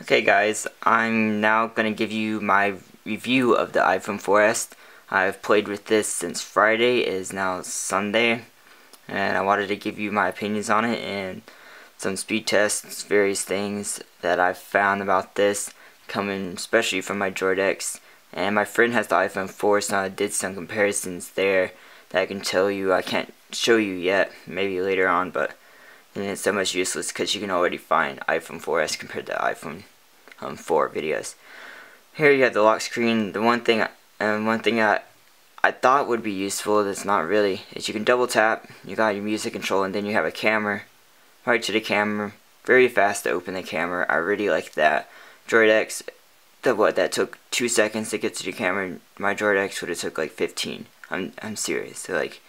Okay guys, I'm now going to give you my review of the iPhone 4S. I've played with this since Friday. It is now Sunday, and I wanted to give you my opinions on it and some speed tests, various things that I've found about this, coming especially from my Droid X. And my friend has the iPhone 4, so I did some comparisons there that I can tell you. I can't show you yet, maybe later on, but it's so much useless because you can already find iPhone 4S compared to iPhone 4 videos. Here you have the lock screen. The one thing I thought would be useful that's not really is you can double tap. You got your music control, and then you have a camera right to the camera. Very fast to open the camera. I really like that. Droid X, that took 2 seconds to get to the camera. My Droid X would have took like 15. I'm serious. So like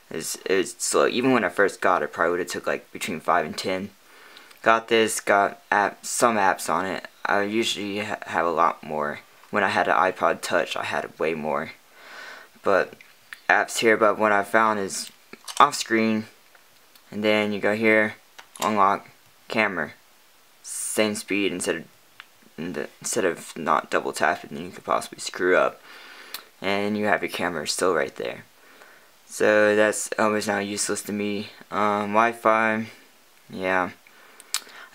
it was slow. Even when I first got it, probably would have took like between 5 and 10. Got some apps on it. I usually have a lot more. When I had an iPod Touch, I had way more. But apps here, but what I found is off screen, and then you go here, unlock camera, same speed instead of not double tapping, then you could possibly screw up, and you have your camera still right there. So that's almost now useless to me. Wi-Fi, yeah.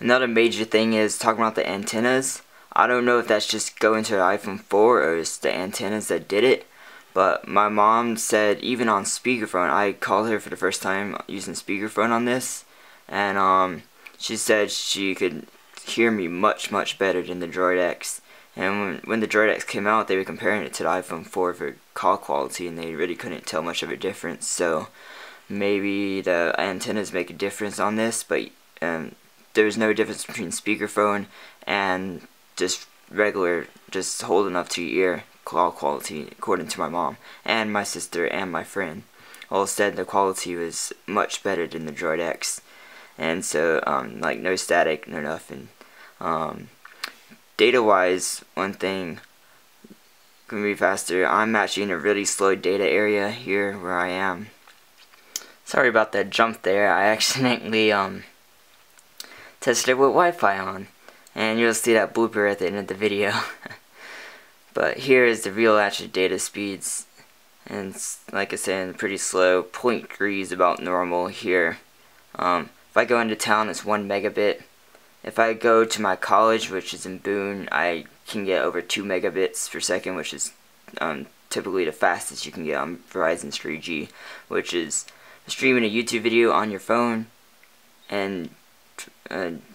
Another major thing is talking about the antennas. I don't know if that's just going to the iPhone 4 or it's the antennas that did it, but my mom said even on speakerphone, I called her for the first time using speakerphone on this, and she said she could hear me much better than the Droid X. And when the Droid X came out, they were comparing it to the iPhone 4 for call quality, and they really couldn't tell much of a difference. So maybe the antennas make a difference on this, but there's no difference between speakerphone and just regular, just holding up to your ear call quality, according to my mom and my sister and my friend. All said the quality was much better than the Droid X, and so like no static, no nothing. Data wise, one thing can be faster. I'm actually in a really slow data area here where I am. Sorry about that jump there. I accidentally tested it with Wi-Fi on, and you'll see that blooper at the end of the video. But here is the real actual data speeds, and it's, like I said, pretty slow. 0.3 is about normal here. If I go into town, it's 1 megabit. If I go to my college, which is in Boone, I can get over 2 megabits per second, which is typically the fastest you can get on Verizon 64gb, which is streaming a YouTube video on your phone and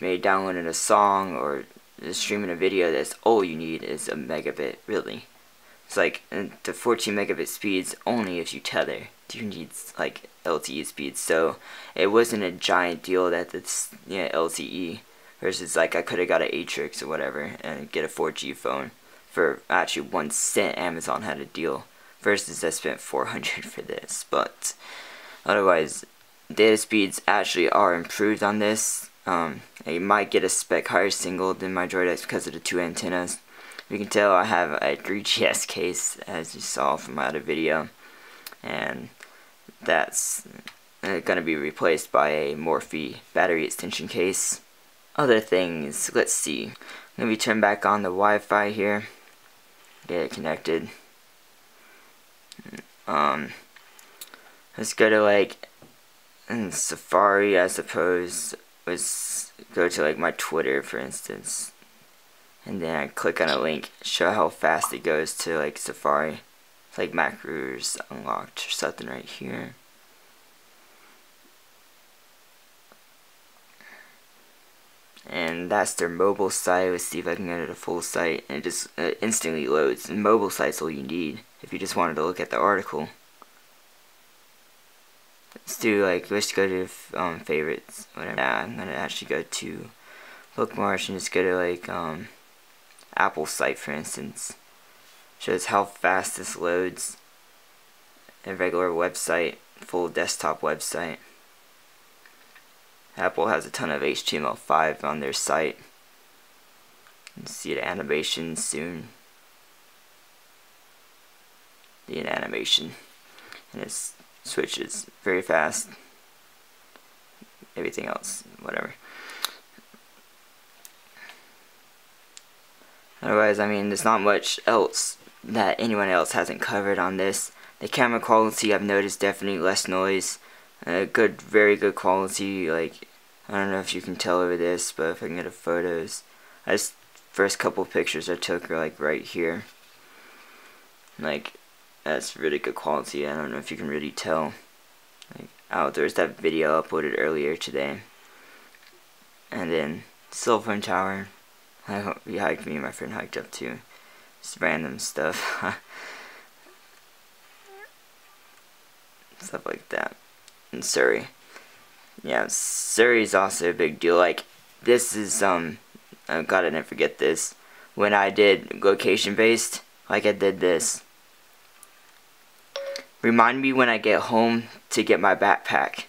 maybe downloading a song or streaming a video. That's all you need is a megabit, really. It's like the 14 megabit speeds only if you tether. You need like LTE speeds, so it wasn't a giant deal that it's LTE versus like I could have got an Atrix or whatever and get a 4G phone for actually 1 cent. Amazon had a deal versus I spent $400 for this. But otherwise, data speeds actually are improved on this. You might get a spec higher single than my Droid X because of the 2 antennas. You can tell I have a 3GS case, as you saw from my other video, and that's going to be replaced by a Morphe battery extension case. Other things, let's see. Let me turn back on the Wi-Fi here. Get it connected. Let's go to like Safari, I suppose. Let's go to like my Twitter, for instance, and then I click on a link, show how fast it goes to like Safari. It's like macros unlocked or something right here. And that's their mobile site. Let's see if I can go to the full site, and it just instantly loads. And mobile site's all you need if you just wanted to look at the article. Let's go to favorites, whatever. Yeah, I'm gonna actually go to bookmarks and just go to like Apple site, for instance. Shows how fast this loads. A regular website, full desktop website. Apple has a ton of HTML5 on their site. You see the animation soon. The animation, and it switches very fast. Everything else, whatever. Otherwise, I mean, there's not much else that anyone else hasn't covered on this. The camera quality, I've noticed, definitely less noise. Good, very good quality. Like, I don't know if you can tell over this, but if I can get the photos, this first couple pictures I took are like right here. Like, that's really good quality. I don't know if you can really tell. Like, outdoors, that video uploaded earlier today. And then cell phone tower. We hiked, me and my friend hiked up to. Just random stuff. Stuff like that. And Surrey. Yeah, Surrey's also a big deal. Like, this is, I gotta never forget this. When I did location based, like I did this. Remind me when I get home to get my backpack.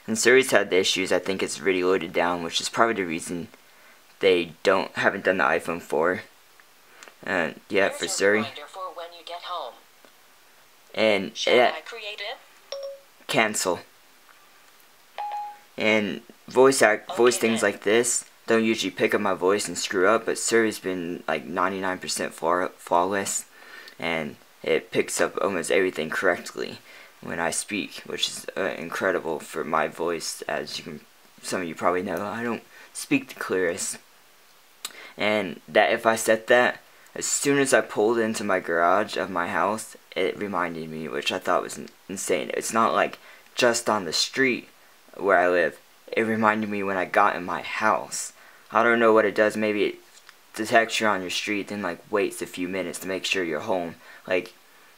And Surrey's had the issues. I think it's really loaded down, which is probably the reason they haven't done the iPhone 4. Yeah, for Surrey. For when you get home. And I create it? Cancel. And voice things like this don't usually pick up my voice and screw up, but Surrey's been like 99% flawless, and it picks up almost everything correctly when I speak, which is incredible for my voice. As some of you probably know, I don't speak the clearest. And that if I set that, as soon as I pulled into my garage of my house, it reminded me, which I thought was insane. It's not like just on the street where I live. It reminded me when I got in my house. I don't know what it does. Maybe it detects you're on your street, then like waits a few minutes to make sure you're home. Like,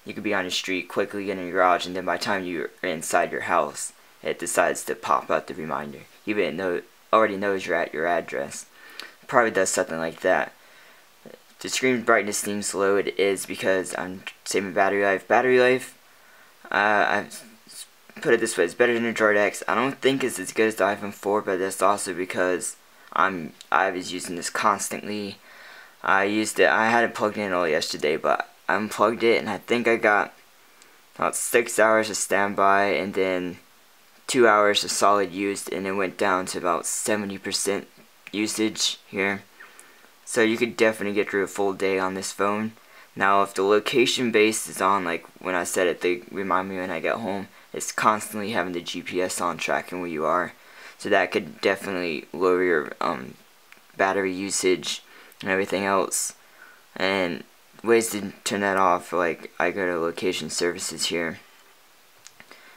you could be on the street, quickly get in your garage, and then by the time you're inside your house, it decides to pop out the reminder. Even though it already knows you're at your address. Probably does something like that. The screen brightness seems low. It is because I'm saving battery life. Battery life, I put it this way, it's better than the Droid X. I don't think it's as good as the iPhone 4, but that's also because I was using this constantly. I had it plugged in all yesterday, but I unplugged it, and I think I got about 6 hours of standby, and then 2 hours of solid use, and it went down to about 70% usage here. So you could definitely get through a full day on this phone. Now, if the location base is on, like when I said it, they remind me when I get home, it's constantly having the GPS on, tracking where you are. So that could definitely lower your battery usage and everything else. And ways to turn that off, like I go to location services here,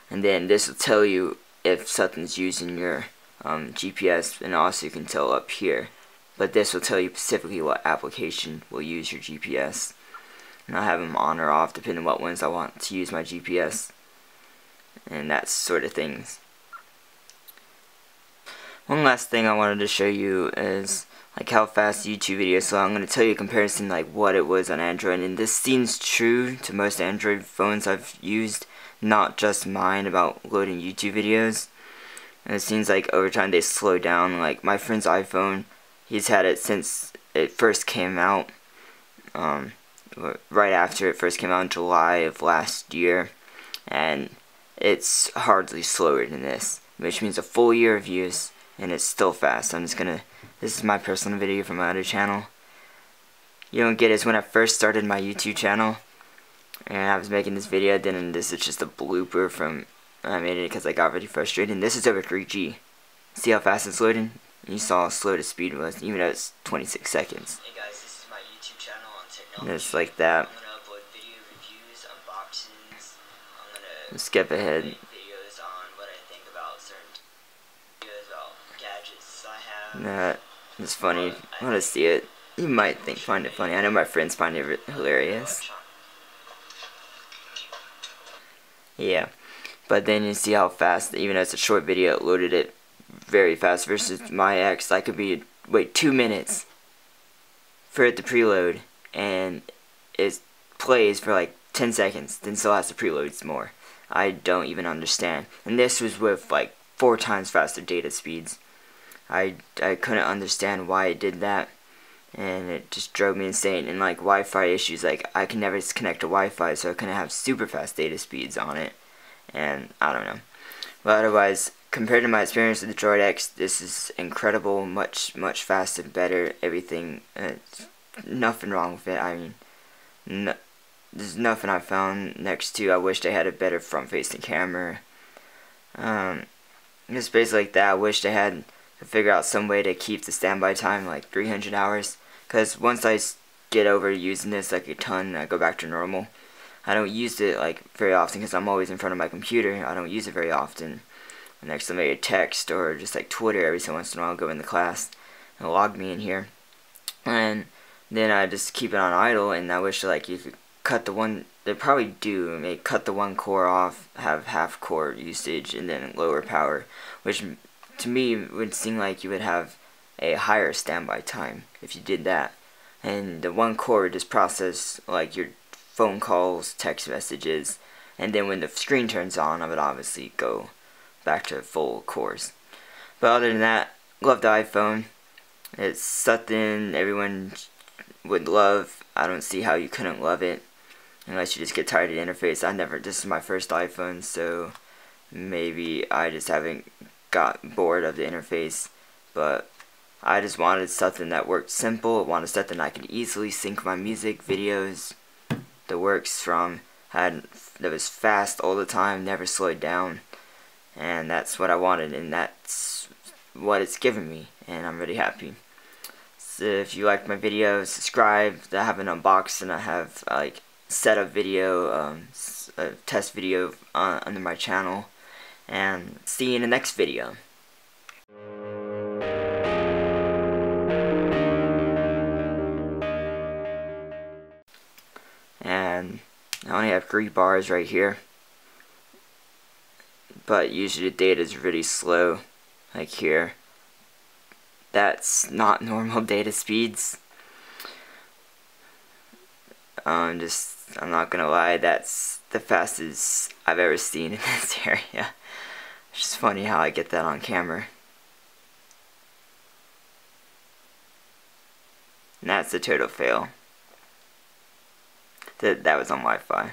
and then this will tell you if something's using your GPS, and also you can tell up here. But this will tell you specifically what application will use your GPS. And I'll have them on or off depending on what ones I want to use my GPS. And that sort of things. One last thing I wanted to show you is like how fast YouTube videos. So I'm going to tell you a comparison like what it was on Android. And this seems true to most Android phones I've used. Not just mine, about loading YouTube videos. And it seems like over time they slow down. Like my friend's iPhone, he's had it since it first came out, right after it first came out in July of last year, and it's hardly slower than this, which means a full year of use, and it's still fast. This is my personal video from my other channel. You don't get it, is when I first started my YouTube channel, and I was making this video, then this is just a blooper from, I made it because I got really frustrated, and this is over 3G. See how fast it's loading? You saw how slow the speed was, even though it's 26 seconds. Hey guys, this is my YouTube channel on technology. And it's like that. I'm gonna upload video reviews, unboxings. I'm gonna skip ahead. Videos on what I think about certain videos about gadgets I have. It's funny. I want to see it. You might find it funny. I know my friends find it hilarious. Yeah, but then you see how fast, even though it's a short video, it loaded it very fast versus my ex. I could wait 2 minutes for it to preload, and it plays for like 10 seconds, then still has to preload some more. I don't even understand. And this was with like 4 times faster data speeds. I couldn't understand why it did that, and it just drove me insane. And like Wi-Fi issues, like I can never connect to Wi-Fi, so I couldn't have super fast data speeds on it, and I don't know. But otherwise, compared to my experience with the Droid X, this is incredible, much faster, better, everything. Nothing wrong with it. I mean, there's nothing I found next to. I wish they had a better front-facing camera. Just basically like that. I wish they had to figure out some way to keep the standby time like 300 hours. Because once I get over using this like a ton, I go back to normal. I don't use it like very often because I'm always in front of my computer. I don't use it very often. Next to maybe a text or just like Twitter every so once in a while, I'll go into class and log me in here. And then I just keep it on idle, and I wish like you could cut the one, they probably do, maybe cut the one core off, have half core usage, and then lower power, which to me would seem like you would have a higher standby time if you did that. And the one core would just process like your phone calls, text messages, and then when the screen turns on, I would obviously go back to full cores. But other than that, love the iPhone. It's something everyone would love. I don't see how you couldn't love it unless you just get tired of the interface. This is my first iPhone, so maybe I just haven't got bored of the interface, but I just wanted something that worked simple. I wanted something I could easily sync my music, videos, the works from, that was fast all the time, never slowed down. And that's what I wanted, and that's what it's given me, and I'm really happy. So if you liked my video, subscribe. I have an unboxing, I have like setup video, a test video under my channel, and see you in the next video. And I only have 3 bars right here, but usually the data is really slow, like here. That's not normal data speeds. I'm not gonna lie, that's the fastest I've ever seen in this area. It's just funny how I get that on camera. And that's a total fail. That was on Wi-Fi.